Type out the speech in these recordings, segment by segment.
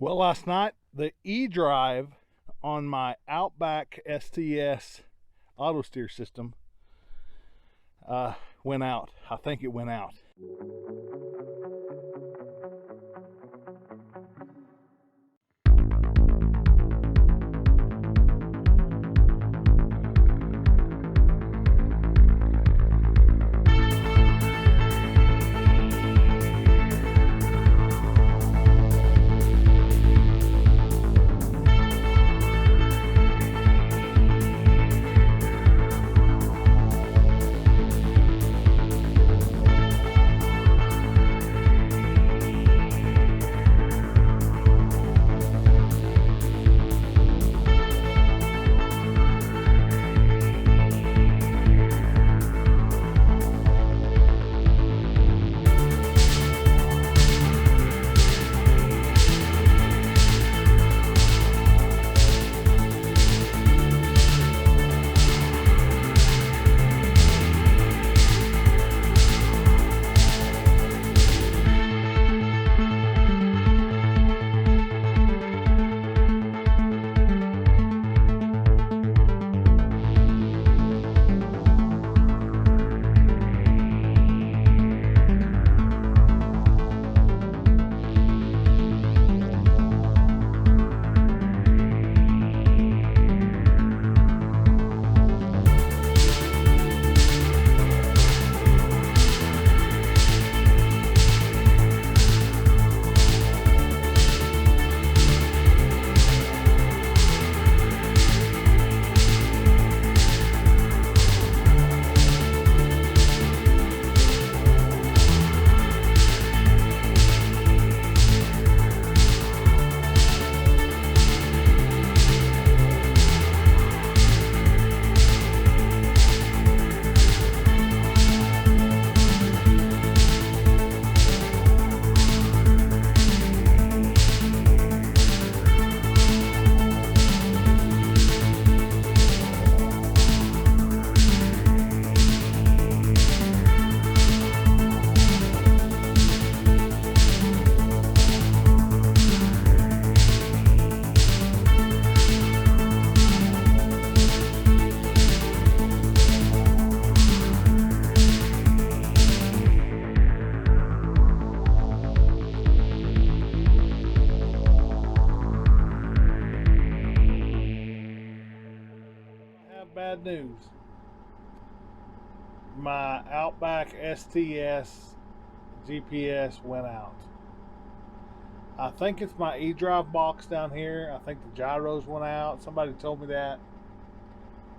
Well, last night the Edrive on my Outback STS auto steer system went out. I think it went out. Bad news. My Outback STS GPS went out. I think it's my eDrive box down here. I think the gyros went out. Somebody told me that.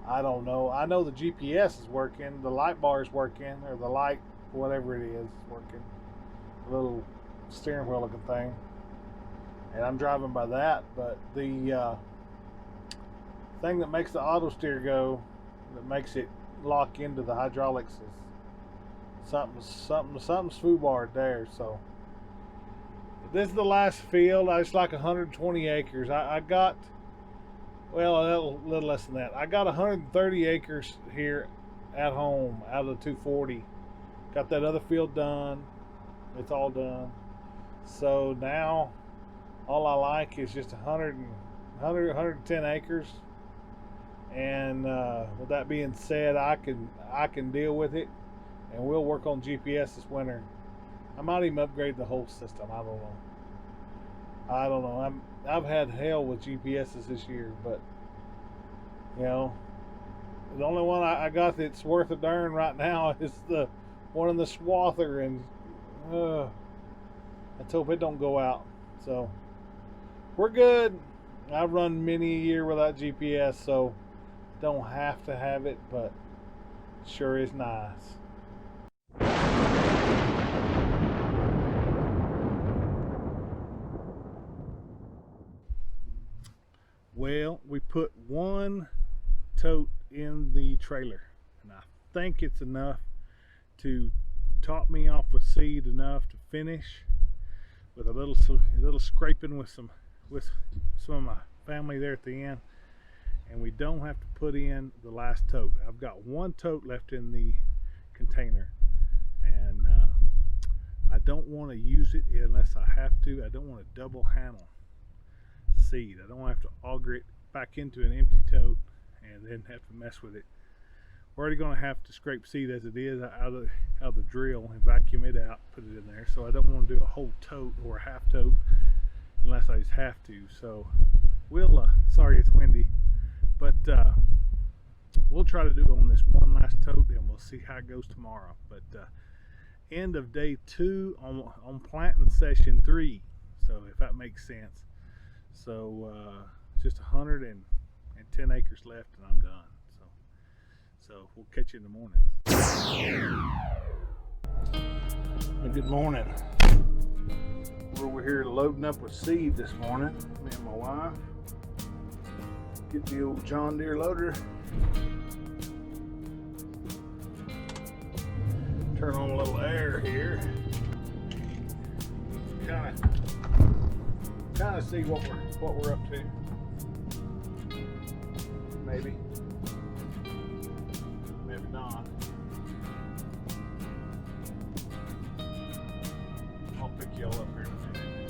I don't know. I know the GPS is working. The light bar is working, or the light, whatever it is working. The little steering wheel looking thing. And I'm driving by that, but the thing that makes the auto steer go, that makes it lock into the hydraulics, is something's foobarred there. So this is the last field. It's like 120 acres. I got, well, a little less than that. I got 130 acres here at home out of the 240. Got that other field done. It's all done. So now all I like is just 110 acres. And with that being said, I can deal with it, and we'll work on GPS this winter. I might even upgrade the whole system. I don't know. I've had hell with GPSs this year, but you know, the only one I got that's worth a darn right now is the one in the swather, and let's hope it don't go out. So we're good. I've run many a year without GPS, so don't have to have it, but sure is nice. Well, we put one tote in the trailer, and I think it's enough to top me off with seed enough to finish with a little scraping with some of my family there at the end. And we don't have to put in the last tote. I've got one tote left in the container, and I don't want to use it unless I have to. I don't want to double handle seed. I don't want to have to auger it back into an empty tote and then have to mess with it. We're already going to have to scrape seed as it is out of the drill and vacuum it out, put it in there. So I don't want to do a whole tote or a half tote unless I just have to. So we'll, sorry it's windy, but we'll try to do it on this one last tote and we'll see how it goes tomorrow. But end of day 2 on planting session 3. So if that makes sense. So just 110 acres left and I'm done. So we'll catch you in the morning. Good morning. We're over here loading up with seed this morning, me and my wife. Get the old John Deere loader. Turn on a little air here. Kind of see what we're up to. Maybe not. I'll pick y'all up here in a minute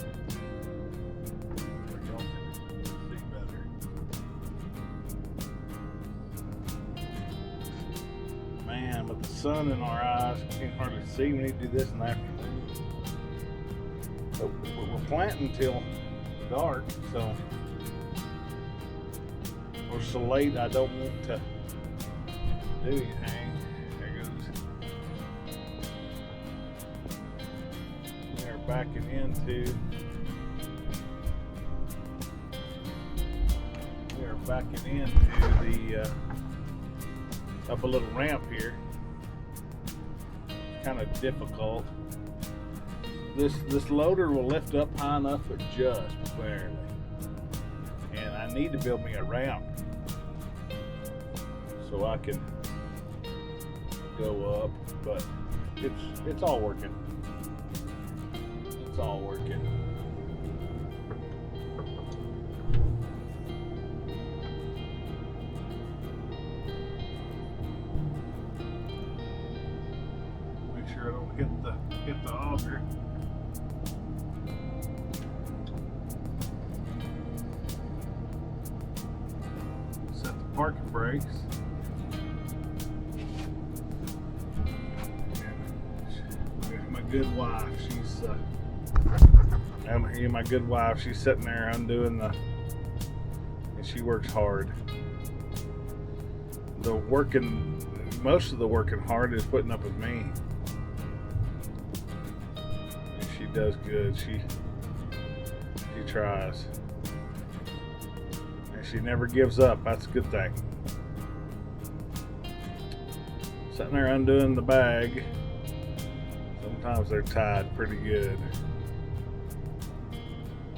so y'all can see better. Man, with the sun in our eyes, we can't hardly see. We need to do this in the afternoon. But we're planting till dark, so we're so late I don't want to do anything. There goes. They're backing into. We're backing into the up a little ramp here. Kind of difficult. This loader will lift up high enough, but just barely. And I need to build me a ramp so I can go up, but it's all working. It's all working. Make sure I don't hit the auger. Set the parking brakes. Good wife, she's my good wife, she's sitting there undoing and she works hard. Most of the working hard is putting up with me, and she does good. She tries, and she never gives up. That's a good thing. Sitting there undoing the bag. Sometimes they're tied pretty good.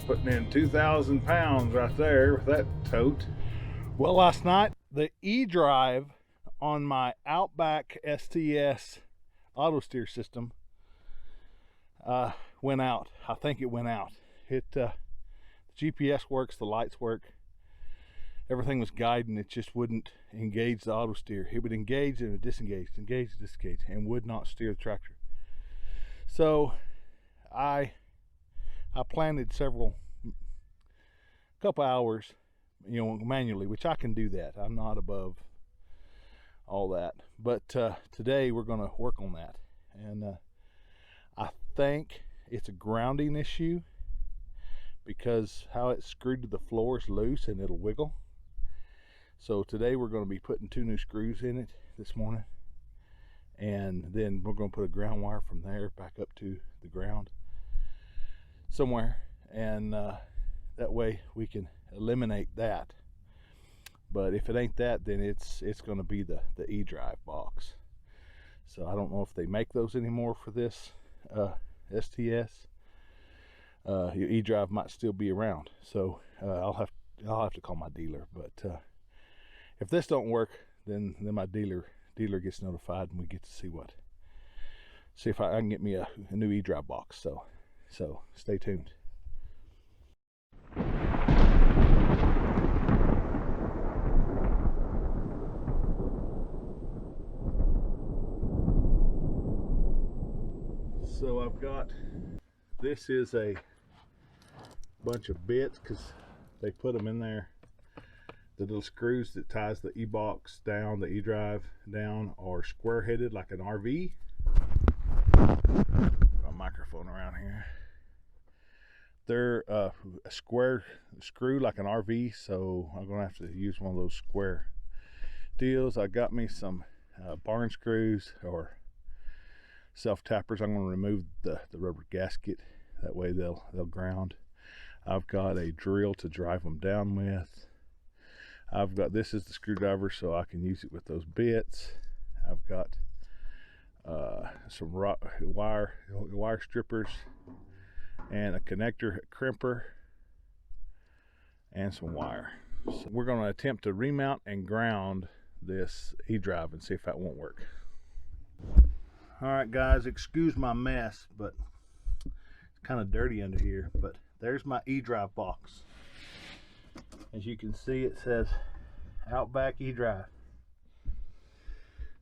Putting in 2,000 pounds right there with that tote. Well, last night the Edrive on my Outback STS auto steer system went out. I think it went out. The GPS works, the lights work, everything was guiding. It just wouldn't engage the auto steer. It would engage and it would disengage, and would not steer the tractor. So I planted couple hours, manually, which I can do that. I'm not above all that. But today we're going to work on that, and I think it's a grounding issue because how it's screwed to the floor is loose and it'll wiggle. So today we're going to be putting 2 new screws in it this morning. And then we're going to put a ground wire from there back up to the ground somewhere, and that way we can eliminate that. But if it ain't that, then it's going to be the Edrive box. So I don't know if they make those anymore for this STS. Edrive might still be around, so I'll have to call my dealer. But if this don't work, then my dealer gets notified, and we get to see if I can get me a new Edrive box. So stay tuned. So I've got, this is a bunch of bits because they put them in there. The little screws that ties the e-box down, the Edrive down, are square headed like an RV. Got a microphone around here. They're a square screw like an RV, so I'm gonna have to use one of those square deals. I got me some barn screws or self tappers. I'm gonna remove the rubber gasket, that way they'll ground. I've got a drill to drive them down with. I've got, this is the screwdriver so I can use it with those bits. I've got some wire strippers and a connector crimper and some wire. So we're going to attempt to remount and ground this Edrive and see if that won't work. Alright guys, excuse my mess, but it's kind of dirty under here. But there's my Edrive box. As you can see, it says Outback Edrive.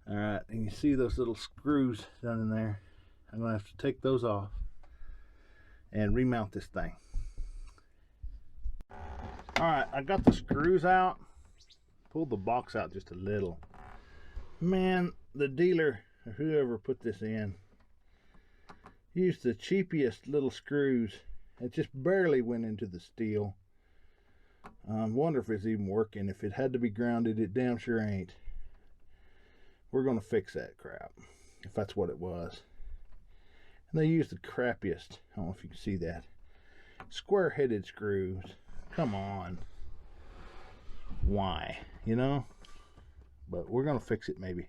Alright, and you see those little screws down in there. I'm going to have to take those off and remount this thing. Alright, I got the screws out. Pulled the box out just a little. Man, the dealer, or whoever put this in, used the cheapest little screws. It just barely went into the steel. I wonder if it's even working. If it had to be grounded, it damn sure ain't. We're going to fix that crap, if that's what it was. And they used the crappiest, I don't know if you can see that, square-headed screws. Come on. Why? You know? But we're going to fix it maybe.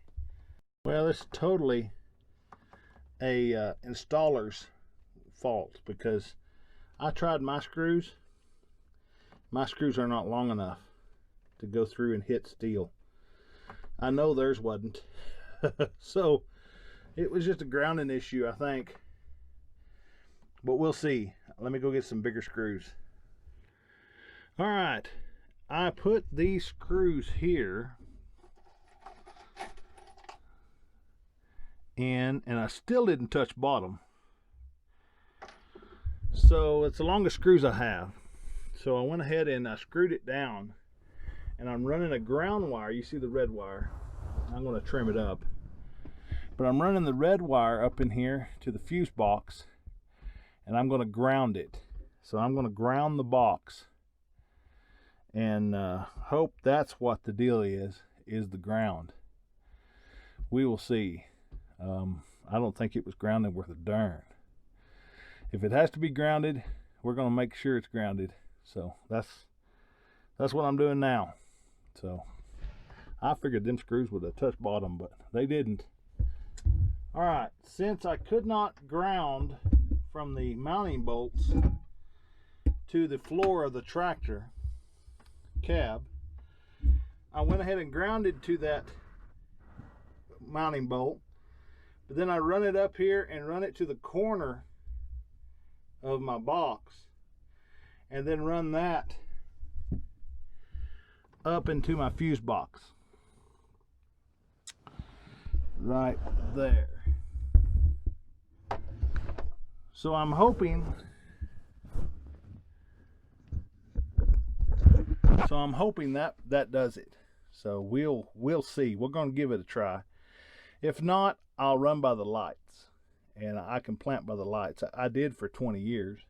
Well, it's totally a installer's fault, because I tried my screws. My screws are not long enough to go through and hit steel. I know theirs wasn't. So it was just a grounding issue, I think. But we'll see. Let me go get some bigger screws. Alright, I put these screws here in, and I still didn't touch bottom. So it's the longest screws I have. So I went ahead and I screwed it down, and I'm running a ground wire. You see the red wire. I'm going to trim it up, but I'm running the red wire up in here to the fuse box, and I'm going to ground it. So I'm going to ground the box and hope that's what the deal is the ground. We will see. I don't think it was grounded worth a darn. If it has to be grounded, we're going to make sure it's grounded. So that's what I'm doing now. So I figured them screws would have touched bottom, but they didn't. Alright, since I could not ground from the mounting bolts to the floor of the tractor cab, I went ahead and grounded to that mounting bolt, but then I run it up here and run it to the corner of my box, and then run that up into my fuse box right there. So I'm hoping that does it. So we'll see. We're going to give it a try. If not, I'll run by the lights, and I can plant by the lights. I did for 20 years.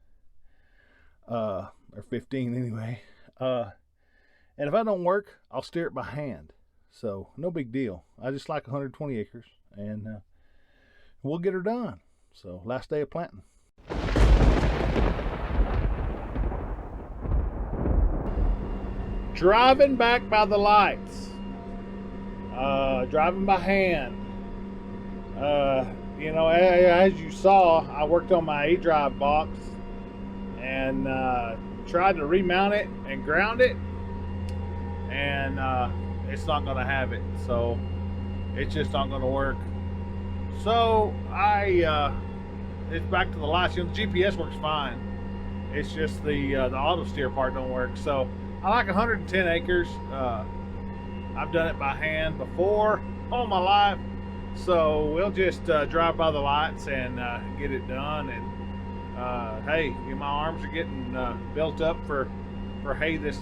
Or 15 anyway. And if I don't work, I'll steer it by hand. So no big deal. I just like 120 acres, and we'll get her done. So last day of planting. Driving back by the lights. Driving by hand. You know, as you saw, I worked on my Edrive box and tried to remount it and ground it, and it's not going to have it. So it's just not going to work. So it's back to the lights. You know, the GPS works fine. It's just the auto steer part don't work. So I like 110 acres. I've done it by hand before all my life. So we'll just drive by the lights and get it done. And hey, my arms are getting built up for for hay this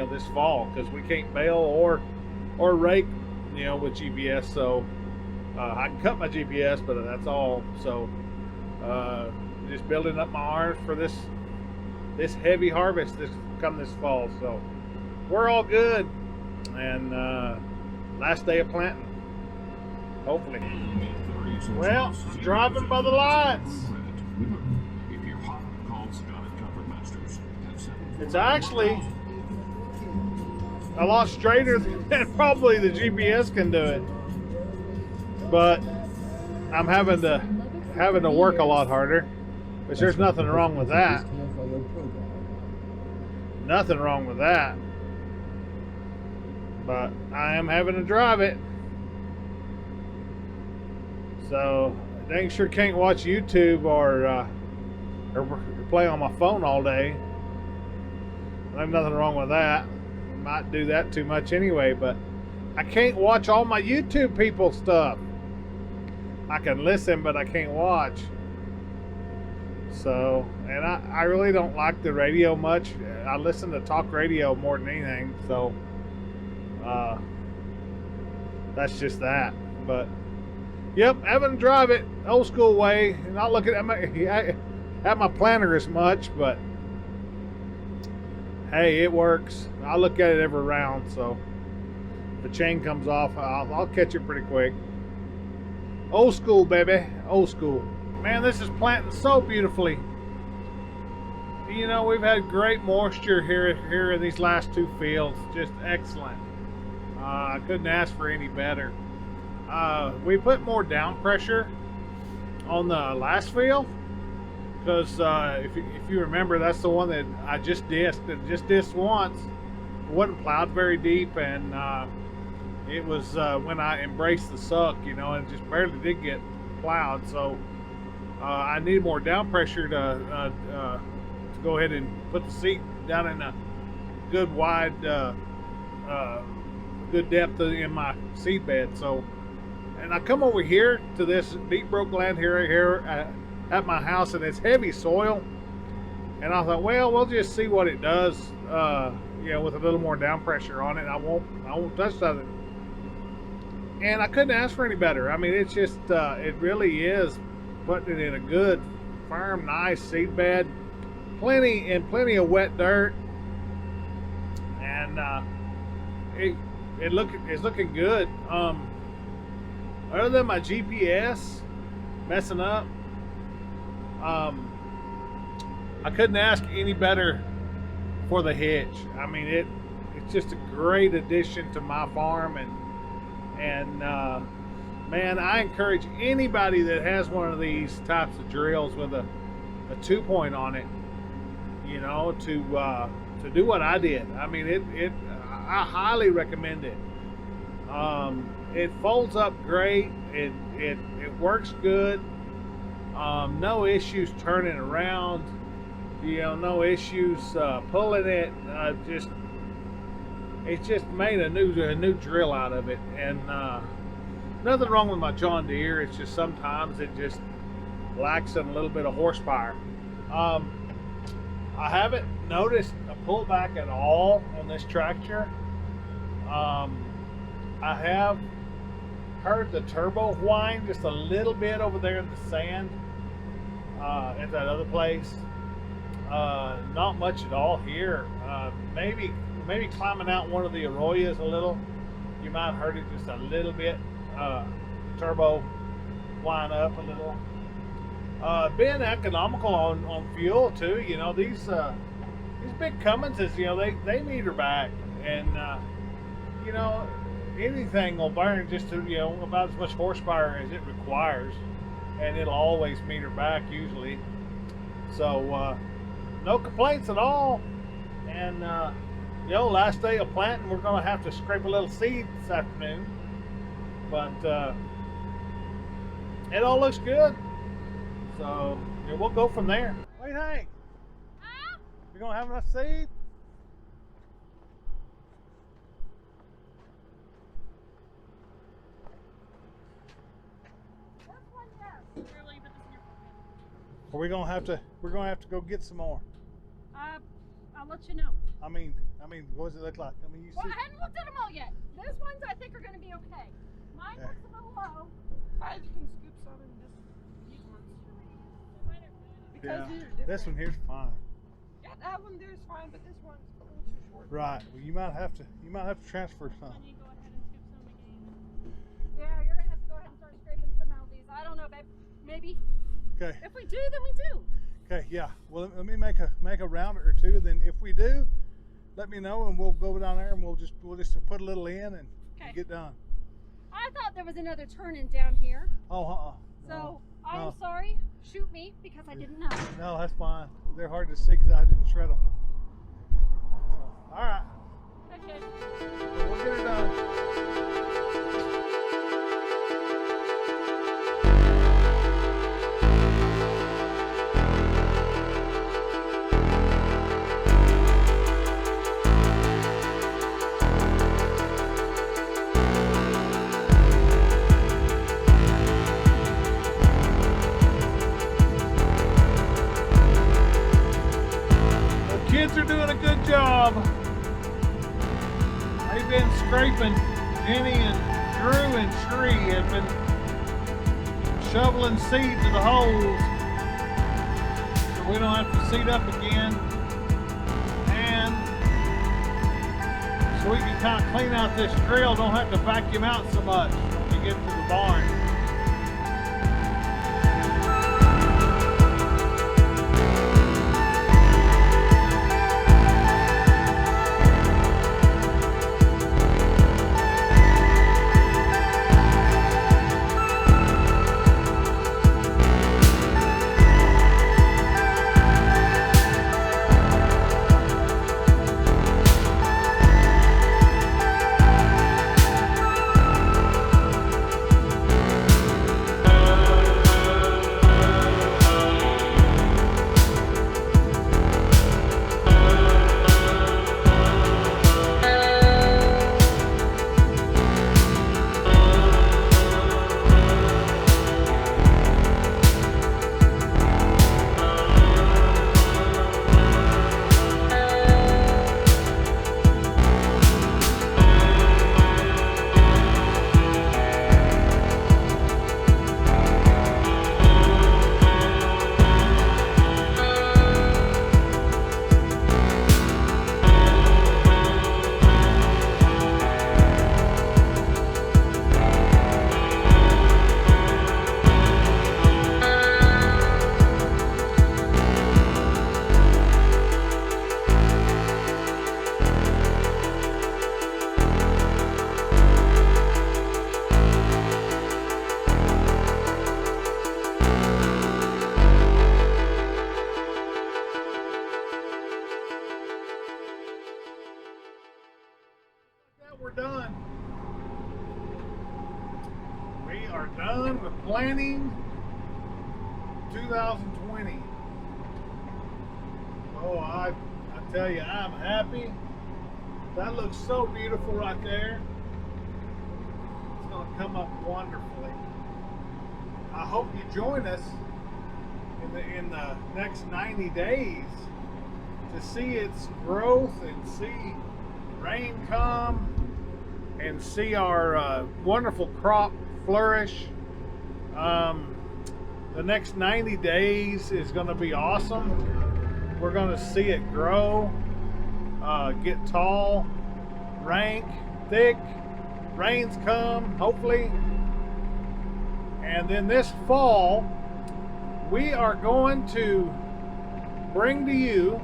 this fall, because we can't bale or rake with GPS. So I can cut my GPS, but that's all. So just building up my arms for this heavy harvest this fall. So we're all good, and last day of planting, hopefully. Well, I'm driving by the lights. It's actually a lot straighter than probably the GPS can do it, but I'm having to work a lot harder, which there's nothing wrong with that. Nothing wrong with that, but I am having to drive it. So dang sure can't watch YouTube or play on my phone all day. There's nothing wrong with that. I might do that too much anyway, but I can't watch all my YouTube people stuff. I can listen, but I can't watch. So, and I really don't like the radio much. I listen to talk radio more than anything. So, that's just that. But, yep, having to drive it old school way, not looking at my planner as much, but hey, it works. I look at it every round, so if the chain comes off, I'll catch it pretty quick. Old school, baby, old school. Man, this is planting so beautifully. We've had great moisture here in these last two fields. Just excellent. I couldn't ask for any better. We put more down pressure on the last field, because if you remember, that's the one that I just dissed once. It wasn't plowed very deep, and it was when I embraced the suck, and just barely did get plowed. So I need more down pressure to go ahead and put the seed down in a good wide, good depth in my seed bed. So, and I come over here to this deep broke land here at my house, and it's heavy soil, and I thought, well, we'll just see what it does, with a little more down pressure on it. I won't touch that. And I couldn't ask for any better. I mean, it's just it really is putting it in a good, firm, nice seed bed, plenty of wet dirt, and it's looking good. Other than my GPS messing up, I couldn't ask any better for the hitch. I mean, it's just a great addition to my farm, and man, I encourage anybody that has one of these types of drills with a 2-point on it, to do what I did. I mean, I highly recommend it. It folds up great. It works good. No issues turning around. No issues pulling it. It's just made a new drill out of it, and nothing wrong with my John Deere. It's just sometimes it just lacks in a little bit of horsepower. I haven't noticed a pullback at all on this tractor. I have heard the turbo whine just a little bit over there in the sand at that other place. Not much at all here. Maybe climbing out one of the arroyos a little, you might have heard it just a little bit. Turbo whine up a little. Being economical on fuel too. These big Cumminses, they meter back, and anything will burn just to, about as much horsepower as it requires, and it'll always meter back usually. So no complaints at all. And last day of planting, we're gonna have to scrape a little seed this afternoon, but it all looks good. So we'll go from there. What do you think? Huh? You gonna have enough seed? Or we're gonna have to go get some more. I'll let you know. I mean, what does it look like? I mean, you Well, see. I haven't looked at them all yet. Those ones I think are going to be okay. Mine Okay. looks a little low. I can scoop some in these ones. Because these are different. This one here's fine. Yeah, that one there's fine, but this one's a little too short. Right. Well, you might have to transfer some. Can you go ahead and scoop some again? Yeah, you're going to have to go ahead and start scraping some out of these. I don't know, babe. Maybe. Okay. If we do, then we do. Okay. Yeah. Well, let me make a round or two. Then if we do, let me know and we'll go down there and we'll just put a little in and Okay. get done. I thought there was another turn-in down here. Oh, So I No. am sorry. Shoot me because I didn't know. No, that's fine. They're hard to see because I didn't shred them. So, all right. Okay. So we'll get her done. The kids are doing a good job. They've been scraping. Jenny and Drew and Shree have been shoveling seed to the holes so we don't have to seed up again, and so we can kind of clean out this trail, don't have to vacuum out so much when we get to the barn. We're done. We are done with planting 2020. Oh, I tell you, I'm happy. That looks so beautiful right there. It's going to come up wonderfully. I hope you join us in the next 90 days to see its growth and see rain come and see our wonderful crop flourish. The next 90 days is going to be awesome. We're going to see it grow, get tall, rank, thick, rains come, hopefully. And then this fall, we are going to bring to you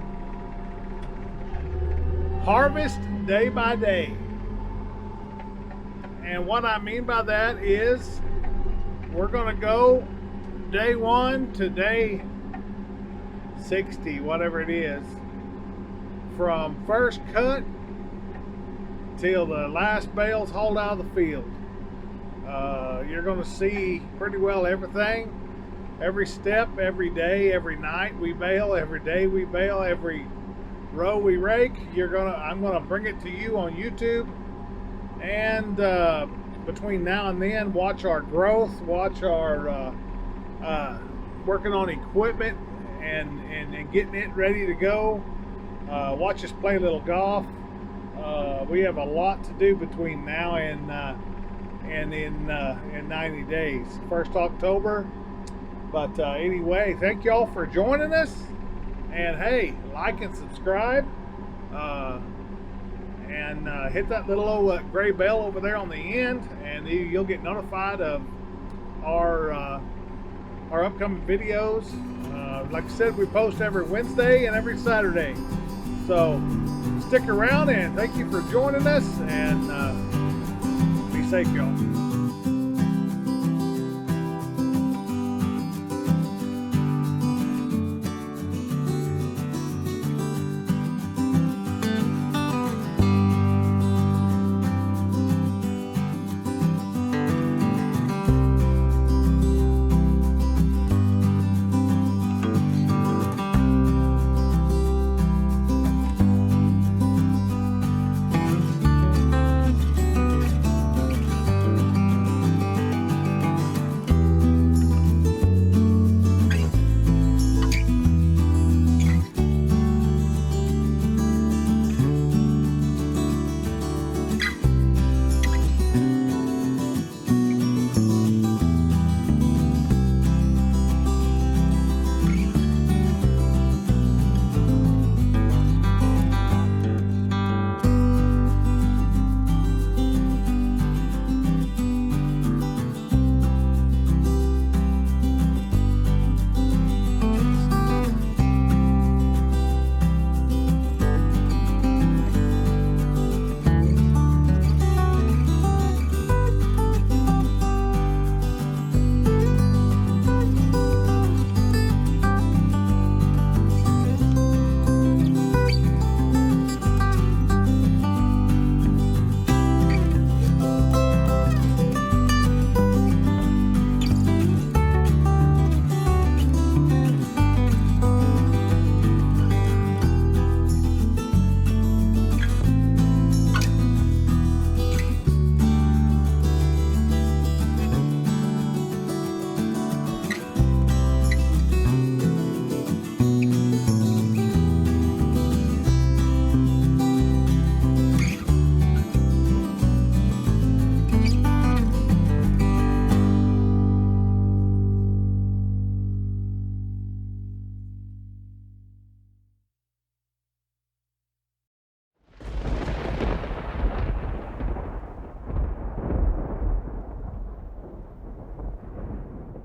harvest day by day. And what I mean by that is we're going to go day 1 to day 60, whatever it is, from first cut till the last bale's hauled out of the field. You're going to see pretty well everything, every step, every day, every night we bale, every day we bale, every row we rake. I'm gonna bring it to you on YouTube, and between now and then, watch our growth, watch our working on equipment and getting it ready to go. watch us play a little golf. We have a lot to do between now and in 90 days, 1st October. But anyway, thank y'all for joining us. And hey, like and subscribe. And hit that little old gray bell over there on the end, and you'll get notified of our upcoming videos. Like I said, we post every Wednesday and every Saturday. So stick around, and thank you for joining us, and be safe, y'all.